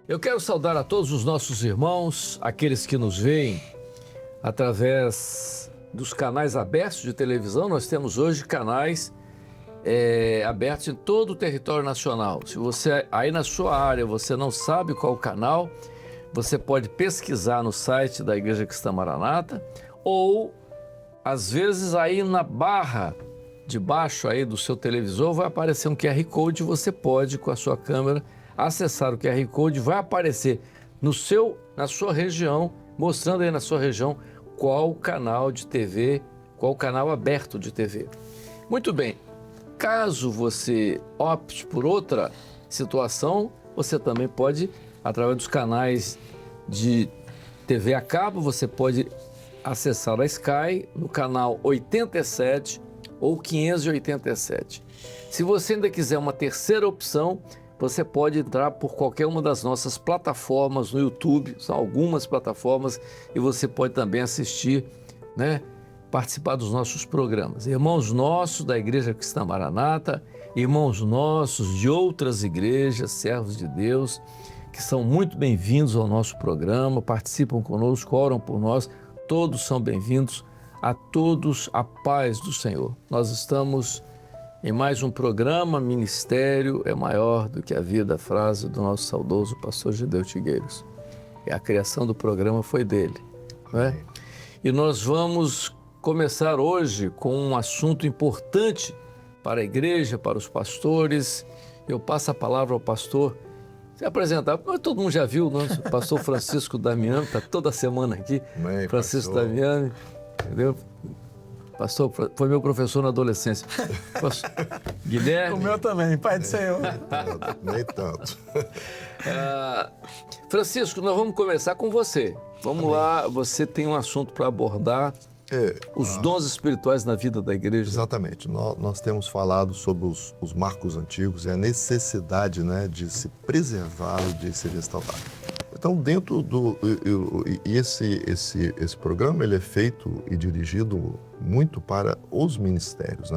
Eu quero saudar a todos os nossos irmãos, aqueles que nos veem através dos canais abertos de televisão. Nós temos hoje canais abertos em todo o território nacional. Se você, aí na sua área, você não sabe qual o canal, você pode pesquisar no site da Igreja Cristã Maranata, ou, às vezes, aí na barra de baixo aí do seu televisor vai aparecer um QR Code, você pode, com a sua câmera, acessar o QR Code, vai aparecer na sua região, mostrando aí na sua região qual canal de TV, qual canal aberto de TV. Muito bem, caso você opte por outra situação, você também pode, através dos canais de TV a cabo, você pode acessar a Sky no canal 87 ou 587. Se você ainda quiser uma terceira opção, você pode entrar por qualquer uma das nossas plataformas no YouTube, são algumas plataformas, e você pode também assistir, participar dos nossos programas. Irmãos nossos da Igreja Cristã Maranata, irmãos nossos de outras igrejas, servos de Deus, que são muito bem-vindos ao nosso programa, participam conosco, oram por nós, todos são bem-vindos, a todos a paz do Senhor. Nós estamos em mais um programa, Ministério é maior do que a vida, a frase do nosso saudoso pastor Gideu Tigueiros. E a criação do programa foi dele, não é? E nós vamos começar hoje com um assunto importante para a igreja, para os pastores. Eu passo a palavra ao pastor se apresentar, mas todo mundo já viu, o pastor Francisco Damiani, está toda semana aqui. Bem, Francisco pastor. Damiani, entendeu? Pastor, foi meu professor na adolescência. Guilherme. O meu também, Pai do Senhor. Nem tanto. Francisco, nós vamos começar com você. Vamos lá, você tem um assunto para abordar, os dons espirituais na vida da igreja. Exatamente. Nós temos falado sobre os marcos antigos e a necessidade, de se preservá-lo, de se restaurar. Então, dentro do... Esse programa, ele é feito e dirigido muito para os ministérios,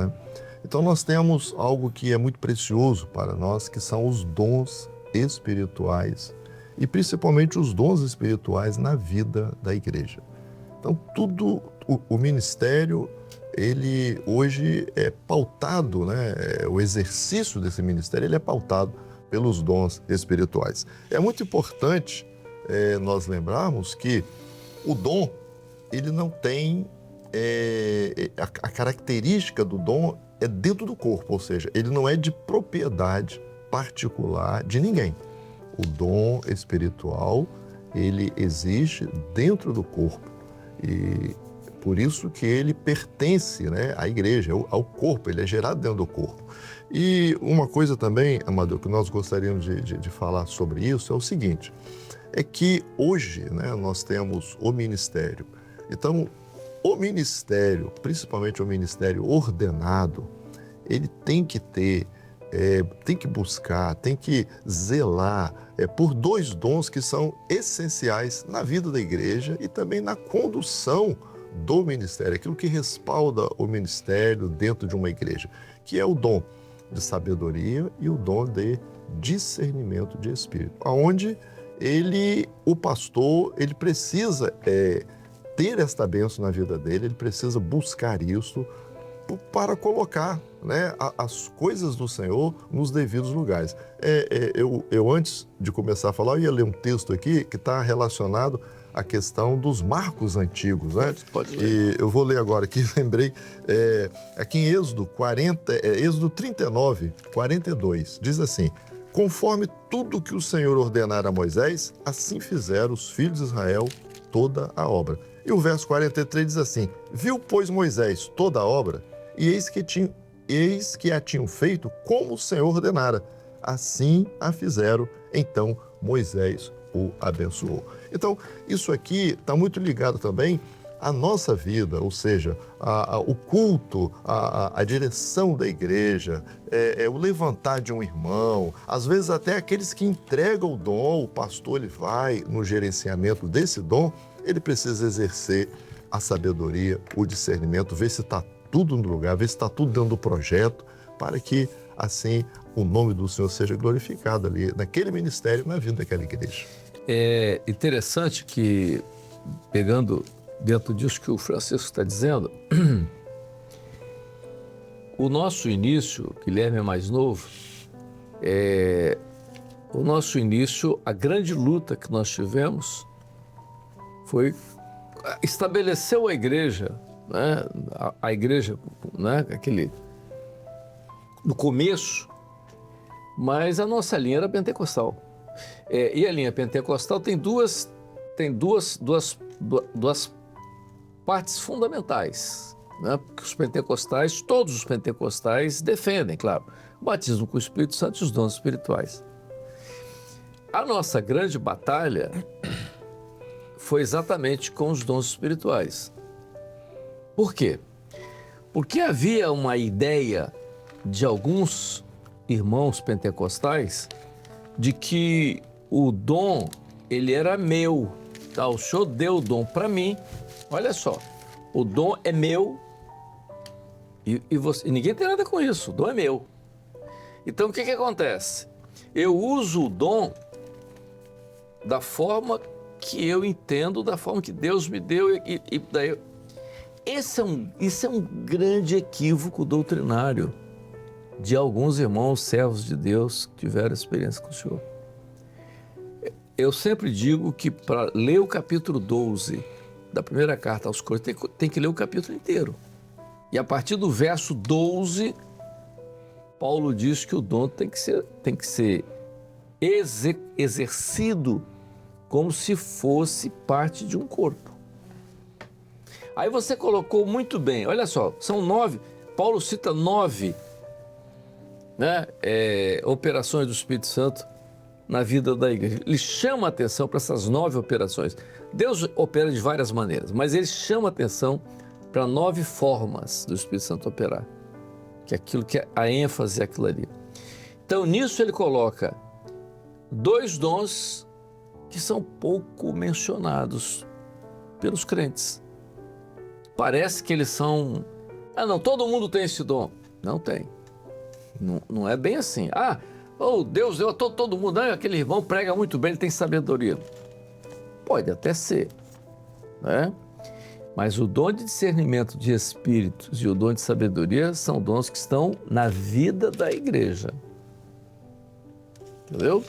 Então, nós temos algo que é muito precioso para nós, que são os dons espirituais e principalmente os dons espirituais na vida da igreja. Então, o ministério, ele hoje é pautado, o exercício desse ministério, ele é pautado pelos dons espirituais. É muito importante nós lembrarmos que o dom, ele não tem... a característica do dom é dentro do corpo, ou seja, ele não é de propriedade particular de ninguém. O dom espiritual, ele existe dentro do corpo e por isso que ele pertence, à igreja, ao corpo, ele é gerado dentro do corpo. E uma coisa também, Amadeu, que nós gostaríamos de falar sobre isso é o seguinte, é que hoje nós temos o ministério. Então, o ministério, principalmente o ministério ordenado, ele tem que ter, tem que buscar, tem que zelar por dois dons que são essenciais na vida da igreja e também na condução do ministério, aquilo que respalda o ministério dentro de uma igreja, que é o dom de sabedoria e o dom de discernimento de espírito, onde o pastor, ele precisa ter esta bênção na vida dele, ele precisa buscar isso para colocar as coisas do Senhor nos devidos lugares. Eu antes de começar a falar, eu ia ler um texto aqui que está relacionado à questão dos marcos antigos, Pode ler. E eu vou ler agora aqui, lembrei, aqui em Êxodo 39, 42, diz assim: conforme tudo que o Senhor ordenara a Moisés, assim fizeram os filhos de Israel toda a obra. E o verso 43 diz assim: viu, pois, Moisés toda a obra, e eis que a tinham feito como o Senhor ordenara. Assim a fizeram, então Moisés o abençoou. Então, isso aqui está muito ligado também à nossa vida, ou seja, o culto, a direção da igreja, o levantar de um irmão, às vezes até aqueles que entregam o dom, o pastor ele vai no gerenciamento desse dom, ele precisa exercer a sabedoria, o discernimento, ver se está tudo no lugar, ver se está tudo dentro do projeto, para que assim o nome do Senhor seja glorificado ali, naquele ministério, na vida daquela igreja. É interessante que, pegando dentro disso que o Francisco está dizendo, o nosso início, Guilherme é mais novo, o nosso início, a grande luta que nós tivemos foi estabeleceu a igreja, né? A igreja, né? No começo, mas a nossa linha era pentecostal. E a linha pentecostal tem duas partes fundamentais, né? Porque os pentecostais, todos os pentecostais defendem, claro, o batismo com o Espírito Santo e os dons espirituais. A nossa grande batalha foi exatamente com os dons espirituais. Por quê? Porque havia uma ideia de alguns irmãos pentecostais de que o dom, ele era meu. Tá? O Senhor deu o dom para mim. Olha só, o dom é meu e ninguém tem nada com isso. O dom é meu. Então, o que acontece? Eu uso o dom da forma que eu entendo, da forma que Deus me deu. E daí, isso é um grande equívoco doutrinário de alguns irmãos servos de Deus que tiveram experiência com o Senhor. Eu sempre digo que para ler o capítulo 12 da primeira carta aos Coríntios, tem que ler o capítulo inteiro. E a partir do verso 12, Paulo diz que o dom tem que ser exercido como se fosse parte de um corpo. Aí você colocou muito bem, olha só, são 9, Paulo cita 9, né, operações do Espírito Santo na vida da igreja. Ele chama a atenção para essas 9 operações. Deus opera de várias maneiras, mas ele chama a atenção para 9 formas do Espírito Santo operar, que é aquilo que a ênfase é aquilo ali. Então, nisso ele coloca 2 dons que são pouco mencionados pelos crentes. Parece que eles são... não, todo mundo tem esse dom. Não tem. Não é bem assim. Deus deu a todo mundo. Aquele irmão prega muito bem, ele tem sabedoria. Pode até ser, né? Mas o dom de discernimento de espíritos e o dom de sabedoria são dons que estão na vida da igreja. Entendeu?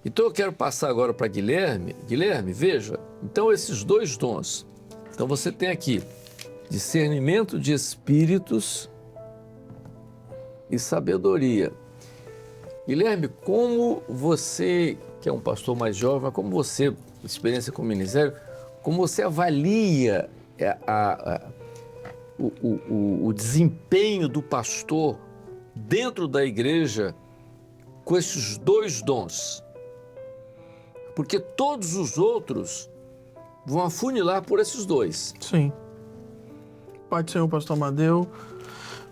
Então eu quero passar agora para Guilherme. Guilherme, veja, então esses 2 dons. Então você tem aqui discernimento de espíritos e sabedoria. Guilherme, como você, que é um pastor mais jovem, como você, experiência com o ministério, como você avalia o desempenho do pastor dentro da igreja com esses 2 dons? Porque todos os outros vão afunilar por esses 2. Sim. Pai do Senhor, pastor Amadeu,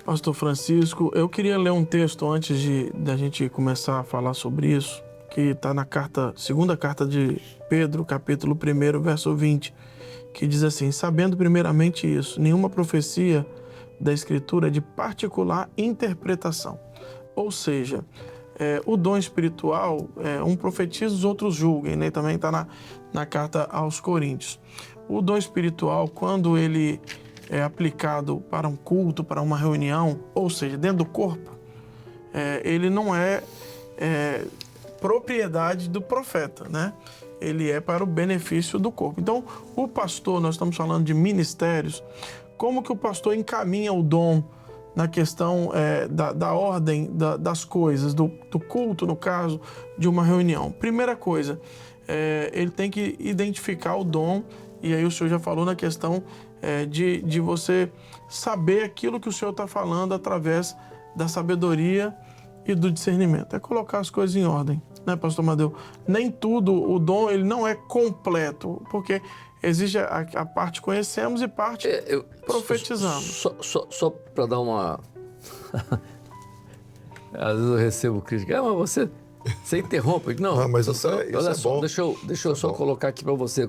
pastor Francisco, eu queria ler um texto antes da gente começar a falar sobre isso, que está na segunda carta de Pedro, capítulo 1, verso 20, que diz assim: sabendo primeiramente isso, nenhuma profecia da Escritura é de particular interpretação. Ou seja, o dom espiritual, um profetiza, os outros julguem, né? Também está na carta aos Coríntios. O dom espiritual, quando ele é aplicado para um culto, para uma reunião, ou seja, dentro do corpo, ele não é propriedade do profeta, né? Ele é para o benefício do corpo. Então, o pastor, nós estamos falando de ministérios, como que o pastor encaminha o dom na questão da ordem das coisas, do culto, no caso, de uma reunião? Primeira coisa, ele tem que identificar o dom, e aí o senhor já falou na questão de você saber aquilo que o senhor está falando através da sabedoria e do discernimento. É colocar as coisas em ordem, né, pastor Amadeu? Nem tudo, o dom, ele não é completo, porque existe a parte conhecemos e parte profetizamos. Só para dar uma... Às vezes eu recebo crítica. Mas você interrompe. Não, mas isso é bom. Deixa eu só colocar aqui para você.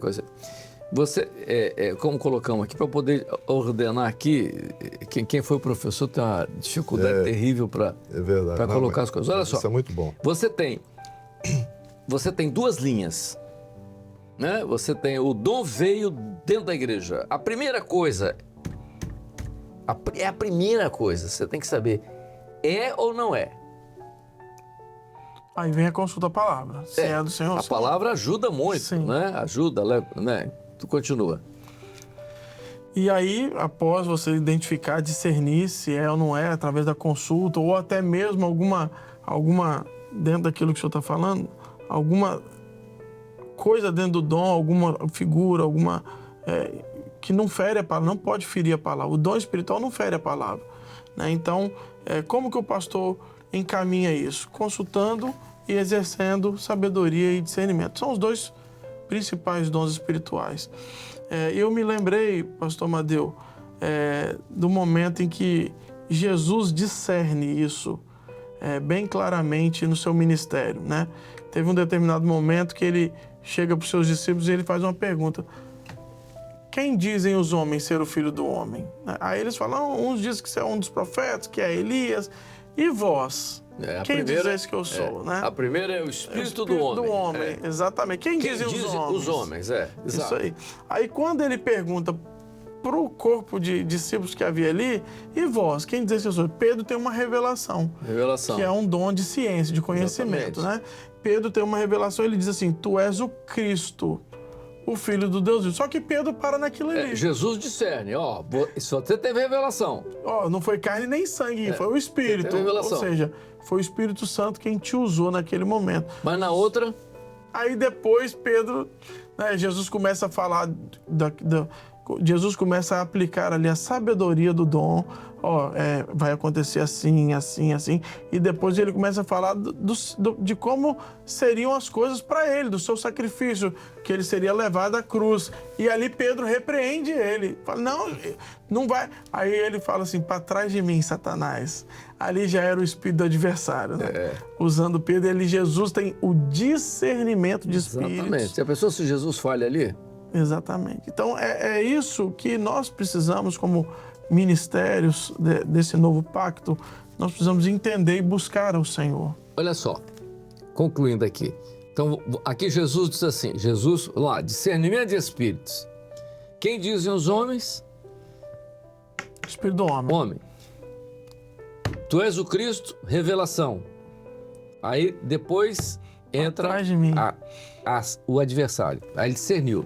Você, como colocamos aqui, para poder ordenar aqui, quem foi o professor tem uma dificuldade terrível para colocar as coisas. Olha só. Isso é muito bom. Você tem duas linhas, né? Você tem o dom veio dentro da igreja. A primeira coisa, você tem que saber, é ou não é? Aí vem a consulta à palavra. Se é do Senhor. A palavra ajuda muito, Sim. né? Ajuda, né? Tu continua. E aí, após você identificar, discernir se é ou não é, através da consulta, ou até mesmo alguma dentro daquilo que o senhor está falando, alguma coisa dentro do dom, alguma figura, alguma que não fere a palavra, não pode ferir a palavra. O dom espiritual não fere a palavra, né? Então, como que o pastor encaminha isso? Consultando e exercendo sabedoria e discernimento. São os dois principais dons espirituais. Eu me lembrei, pastor Madeu, do momento em que Jesus discerne isso bem claramente no seu ministério, né? Teve um determinado momento que ele chega para os seus discípulos e ele faz uma pergunta: quem dizem os homens ser o filho do homem? Aí eles falam, uns dizem que você é um dos profetas, que é Elias, e vós? Quem dizeis que eu sou, né? A primeira é o espírito do homem. Exatamente. Quem dizem os homens? Os homens, exato. Isso aí. Aí quando ele pergunta para o corpo de discípulos que havia ali, e vós, quem dizeis que eu sou? Pedro tem uma revelação. Que é um dom de ciência, de conhecimento, né? Pedro tem uma revelação, ele diz assim, tu és o Cristo, o Filho do Deus vivo. Só que Pedro para naquilo ali. Jesus discerne, só você teve revelação. Não foi carne nem sangue, foi o Espírito. Ou seja, foi o Espírito Santo quem te usou naquele momento. Mas na outra... Aí depois Pedro, Jesus começa a falar, Jesus começa a aplicar ali a sabedoria do dom. Vai acontecer assim, assim, assim. E depois ele começa a falar de como seriam as coisas para ele, do seu sacrifício, que ele seria levado à cruz. E ali Pedro repreende ele. Fala, não vai. Aí ele fala assim, para trás de mim, Satanás. Ali já era o espírito do adversário, né? Usando Pedro, Jesus tem o discernimento de espíritos. Exatamente. Se Jesus falha ali? Exatamente. Então, é isso que nós precisamos como ministérios desse novo pacto, nós precisamos entender e buscar ao Senhor. Olha só, concluindo aqui. Então, aqui Jesus diz assim, discernimento de espíritos. Quem dizem os homens? Espírito do homem. Homem. Tu és o Cristo, revelação. Aí, depois, entra atrás de mim. O adversário. Aí ele discerniu.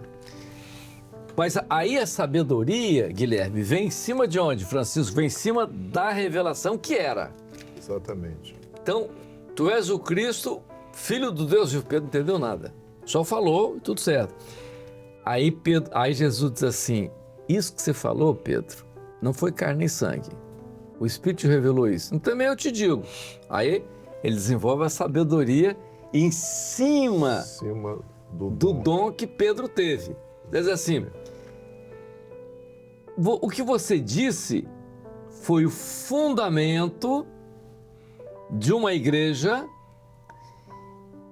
Mas aí a sabedoria, Guilherme, vem em cima de onde, Francisco? Vem em cima da revelação que era. Exatamente. Então, tu és o Cristo, Filho do Deus vivo. Pedro não entendeu nada. Só falou e tudo certo. Aí Jesus diz assim, isso que você falou, Pedro, não foi carne nem sangue. O Espírito te revelou isso. Também eu te digo. Aí ele desenvolve a sabedoria em cima do dom que Pedro teve. Diz assim, o que você disse foi o fundamento de uma igreja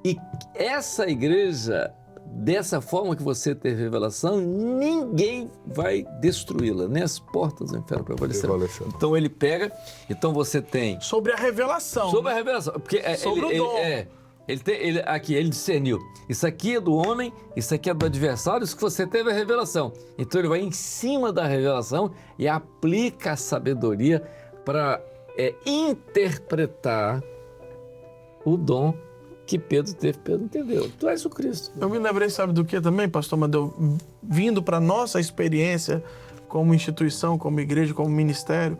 e essa igreja, dessa forma que você teve revelação, ninguém vai destruí-la, nem as portas do inferno prevalecerão. Então ele pega, então você tem... Sobre a revelação. Sobre a revelação. Porque sobre o dom. Ele discerniu. Isso aqui é do homem, isso aqui é do adversário, isso que você teve a revelação. Então ele vai em cima da revelação e aplica a sabedoria para interpretar o dom que Pedro teve. Pedro entendeu. Tu és o Cristo. Eu me lembrei, sabe do que também, pastor Madeu? Vindo para a nossa experiência como instituição, como igreja, como ministério,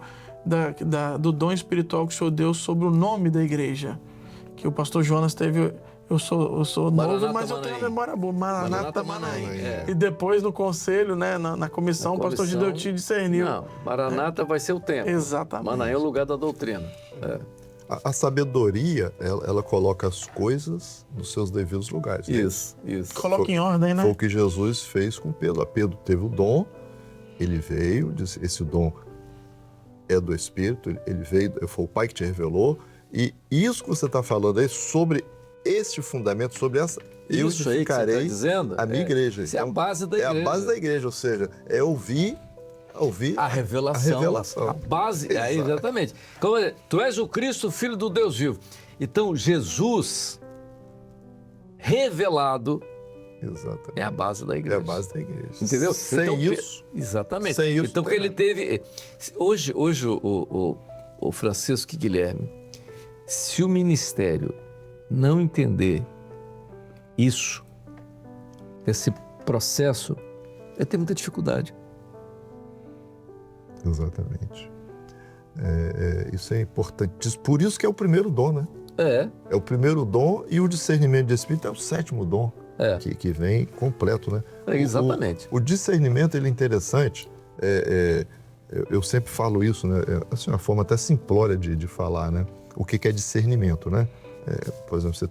do dom espiritual que o Senhor deu sobre o nome da igreja. Que o pastor Jonas teve, eu sou novo, mas eu tenho uma memória boa, Maranata Manaim. E depois no conselho, né, na comissão, o pastor Gideon te discerniu. Não, Maranata vai ser o tempo. Exatamente. Manaim é o lugar da doutrina. A sabedoria, ela coloca as coisas nos seus devidos lugares. Isso. Coloca em ordem, né? Foi o que Jesus fez com Pedro. Pedro teve o dom, ele veio, disse, esse dom é do Espírito, ele veio, foi o Pai que te revelou. E isso que você está falando aí sobre este fundamento, sobre essa, eu Isso aí que você edificarei está dizendo, a minha igreja. Isso é a base da igreja. É a base da igreja, ou seja, é ouvir a revelação. A revelação. A base, exatamente. Como tu és o Cristo, Filho do Deus vivo. Então, Jesus revelado exatamente. é a base da igreja. É a base da igreja. Entendeu? Sem então, isso. Exatamente. Sem isso, então, que ele teve. Hoje o Francisco e Guilherme, se o ministério não entender isso, esse processo, vai ter muita dificuldade. Exatamente. Isso é importante. Por isso que é o primeiro dom, né? É o primeiro dom, e o discernimento de espírito é o sétimo dom, que vem completo, né? Exatamente. O discernimento, ele é interessante. Eu sempre falo isso, né? Assim, uma forma até simplória de falar, né? O que é discernimento, né? Por exemplo, eu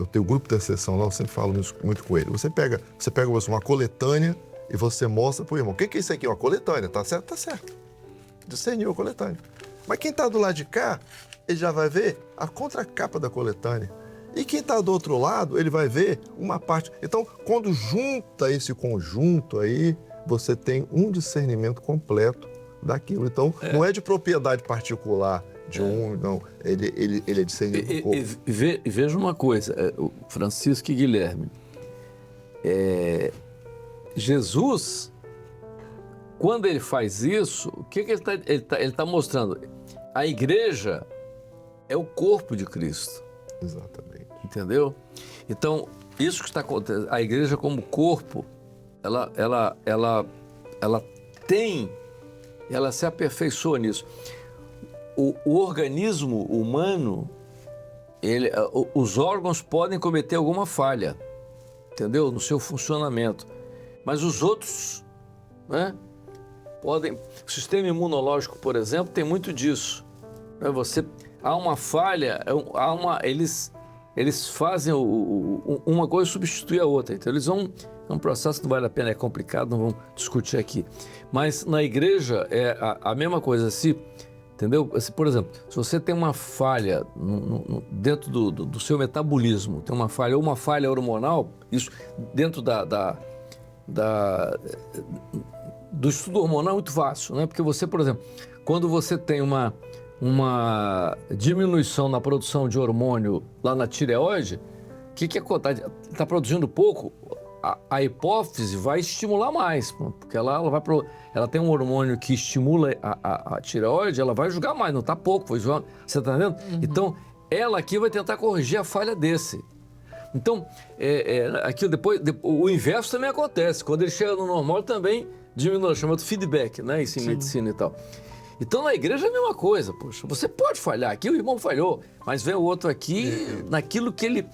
tenho o grupo de intercessão lá, eu sempre falo isso muito com ele. Você pega uma coletânea e você mostra pro irmão, o que é isso aqui? Uma coletânea, tá certo? Tá certo. Discerniu a coletânea. Mas quem está do lado de cá, ele já vai ver a contracapa da coletânea. E quem está do outro lado, ele vai ver uma parte. Então, quando junta esse conjunto aí, você tem um discernimento completo daquilo. Então, não é de propriedade particular de um, não. Ele é discernido do corpo. Veja uma coisa, o Francisco e Guilherme. Jesus, quando ele faz isso, o que ele está mostrando? A igreja é o corpo de Cristo. Exatamente. Entendeu? Então, isso que está acontecendo, a igreja como corpo, ela se aperfeiçoa nisso. O organismo humano, os órgãos podem cometer alguma falha, entendeu? No seu funcionamento. Mas os outros, né, podem... O sistema imunológico, por exemplo, tem muito disso. Há uma falha, eles fazem uma coisa substituir a outra. Então, é um processo que não vale a pena, é complicado, não vamos discutir aqui. Mas na igreja é a mesma coisa. Entendeu? Por exemplo, se você tem uma falha dentro do seu metabolismo, tem uma falha hormonal, isso dentro do estudo hormonal é muito fácil, né? Porque você, por exemplo, quando você tem uma diminuição na produção de hormônio lá na tireoide, o que acontece? Está produzindo pouco, a hipófise vai estimular mais, porque ela tem um hormônio que estimula a tireoide, ela vai jogar mais, não está pouco, você está entendendo? Uhum. Então, ela aqui vai tentar corrigir a falha desse. Então, aqui depois, o inverso também acontece, quando ele chega no normal também diminui, chamado feedback, né? Isso em medicina e tal. Então, na igreja é a mesma coisa, poxa. Você pode falhar, aqui o irmão falhou, mas vem o outro aqui, naquilo que ele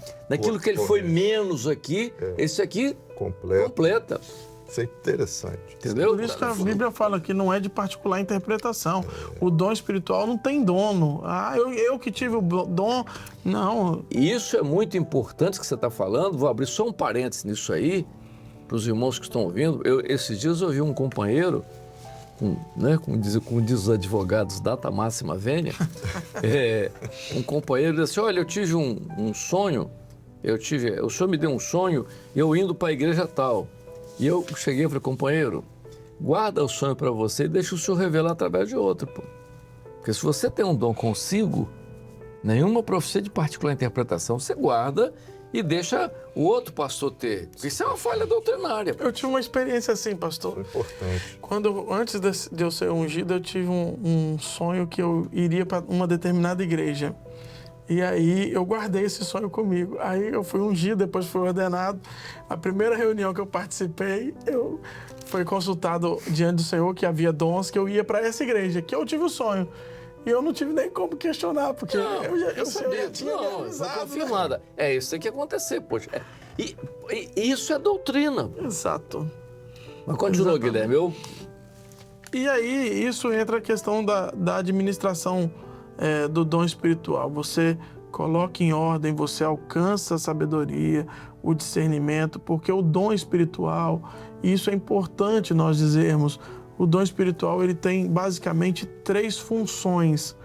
foi menos aqui, esse aqui completa. Isso é interessante. Entendeu? Por isso que a Bíblia fala que não é de particular interpretação. O dom espiritual não tem dono. Eu que tive o dom, não. Isso é muito importante que você está falando. Vou abrir só um parênteses nisso aí, para os irmãos que estão ouvindo. Esses dias eu ouvi um companheiro, como diz os advogados, data máxima vênia, um companheiro disse assim, olha, eu tive um sonho, o senhor me deu um sonho, eu indo para a igreja tal. E eu cheguei e falei, companheiro, guarda o sonho para você e deixa o senhor revelar através de outro, pô. Porque se você tem um dom consigo, nenhuma profecia de particular interpretação, você guarda e deixa o outro pastor ter. Porque isso é uma falha doutrinária. Pô. Eu tive uma experiência assim, pastor. Foi importante. Antes de eu ser ungido, eu tive um sonho que eu iria para uma determinada igreja. E aí eu guardei esse sonho comigo. Aí eu fui ungido, depois fui ordenado. A primeira reunião que eu participei, eu fui consultado diante do Senhor que havia dons, que eu ia para essa igreja, que eu tive o sonho. E eu não tive nem como questionar, porque eu sabia, já tinha realizado. Não confio nada. Isso tem que acontecer, poxa. E isso é doutrina. Exato. Mas continua, Guilherme. E aí, isso entra a questão da administração do dom espiritual. Você coloca em ordem, você alcança a sabedoria, o discernimento, porque o dom espiritual, e isso é importante nós dizermos, o dom espiritual ele tem basicamente 3 funções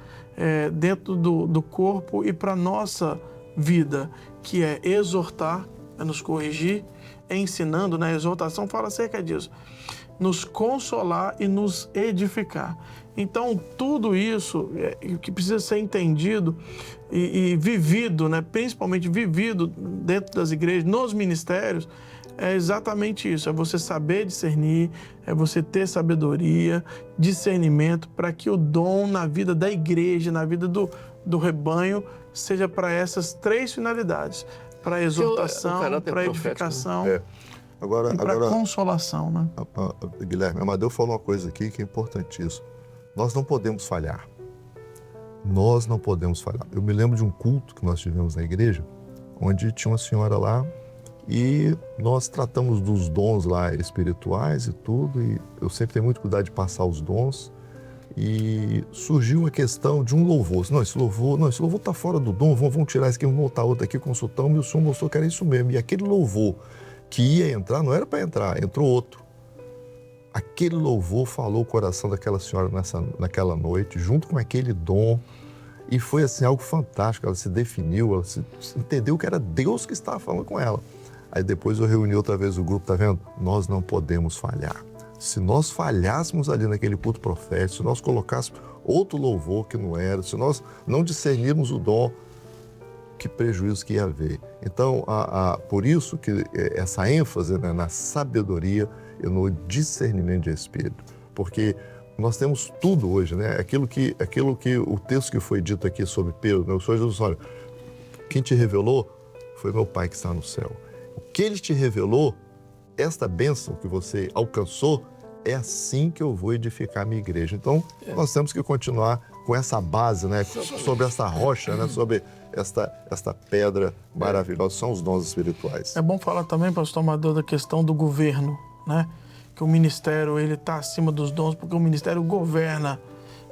dentro do corpo e para a nossa vida. que é exortar, é nos corrigir, ensinando, né? A exortação fala acerca disso. Nos consolar e nos edificar. Então, tudo isso que precisa ser entendido e vivido, né? Principalmente vivido dentro das igrejas, nos ministérios, é exatamente isso. É você saber discernir, é você ter sabedoria, discernimento, para que o dom na vida da igreja, na vida do rebanho, seja para essas 3 finalidades. Para a exortação, para a edificação Agora, e para a consolação. Né? Guilherme, Amadeu falou uma coisa aqui que é importantíssima. Nós não podemos falhar. Nós não podemos falhar. Eu me lembro de um culto que nós tivemos na igreja, onde tinha uma senhora lá e nós tratamos dos dons lá espirituais e tudo, e eu sempre tenho muito cuidado de passar os dons, e surgiu a questão de um louvor. Não, esse louvor está fora do dom, vamos tirar esse aqui, vamos botar outro aqui, consultamos, e o senhor mostrou que era isso mesmo. E aquele louvor que ia entrar, não era para entrar, entrou outro. Aquele louvor falou o coração daquela senhora naquela noite, junto com aquele dom, e foi assim algo fantástico. Ela se definiu, ela entendeu que era Deus que estava falando com ela. Aí depois eu reuni outra vez o grupo, tá vendo? Nós não podemos falhar. Se nós falhássemos ali naquele culto profético, se nós colocássemos outro louvor que não era, se nós não discernirmos o dom, que prejuízo que ia haver. Então, por isso que essa ênfase, né, na sabedoria e no discernimento de espírito, porque nós temos tudo hoje, né? Aquilo que o texto que foi dito aqui sobre Pedro, né? O Senhor Jesus, olha, quem te revelou foi meu Pai que está no céu. O que Ele te revelou, esta bênção que você alcançou, é assim que eu vou edificar a minha igreja. Então, nós temos que continuar com essa base, né? Sobre essa rocha, né? Sobre esta pedra maravilhosa, são os dons espirituais. É bom falar também, pastor Amadeu, da questão do governo, né? Que o ministério ele está acima dos dons, porque o ministério governa,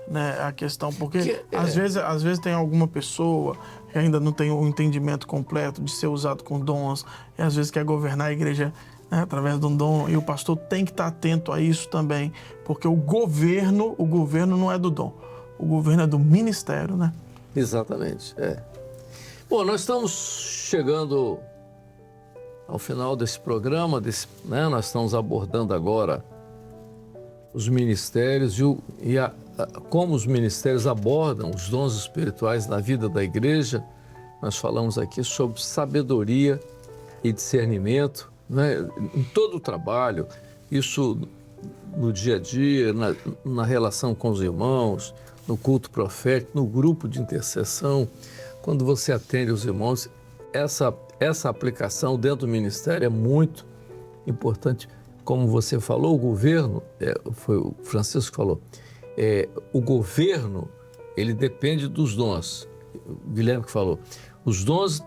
né, a questão. Porque às vezes tem alguma pessoa que ainda não tem o entendimento completo de ser usado com dons, e às vezes quer governar a igreja, né, através de um dom, e o pastor tem que estar atento a isso também, porque o governo não é do dom, o governo é do ministério, né? Exatamente, Bom, nós estamos chegando ao final desse programa, né? Nós estamos abordando agora os ministérios como os ministérios abordam os dons espirituais na vida da igreja. Nós falamos aqui sobre sabedoria e discernimento, né? Em todo o trabalho, isso no dia a dia, na relação com os irmãos, no culto profético, no grupo de intercessão, quando você atende os irmãos, essa aplicação dentro do ministério é muito importante. Como você falou, o governo, foi o Francisco que falou, o governo, ele depende dos dons. O Guilherme que falou. Os dons,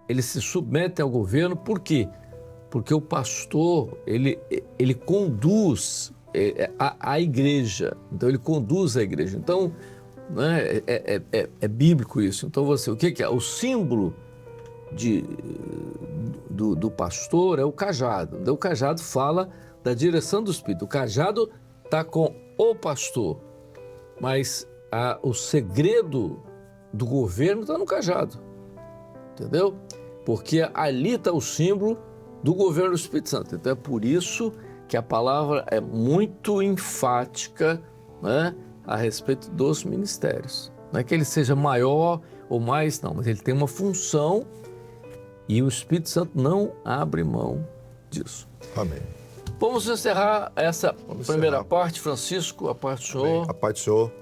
eles se submetem ao governo, por quê? Porque o pastor, ele conduz a igreja. Então, ele conduz a igreja. Então, né, é bíblico isso. Então, o que é? O símbolo do pastor é o cajado. Então, o cajado fala da direção do Espírito. O cajado está com o pastor, mas o segredo do governo está no cajado, entendeu? Porque ali está o símbolo do governo do Espírito Santo. Então é por isso que a palavra é muito enfática, né, a respeito dos ministérios. Não é que ele seja maior ou mais, não, mas ele tem uma função e o Espírito Santo não abre mão disso. Amém. Vamos encerrar essa primeira parte, Francisco, a paz do Senhor. Amém. A paz do Senhor,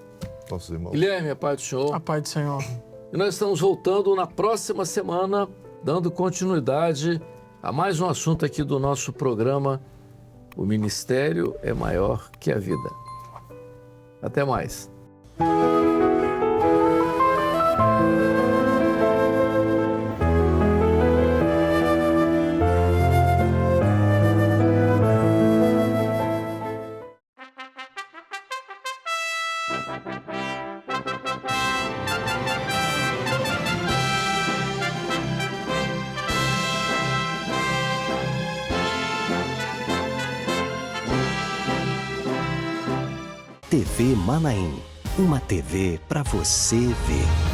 nossos irmãos. Guilherme, a paz do Senhor. A paz do Senhor. E nós estamos voltando na próxima semana, dando continuidade a mais um assunto aqui do nosso programa, O Ministério é Maior que a Vida. Até mais. TV Manaim, uma TV para você ver.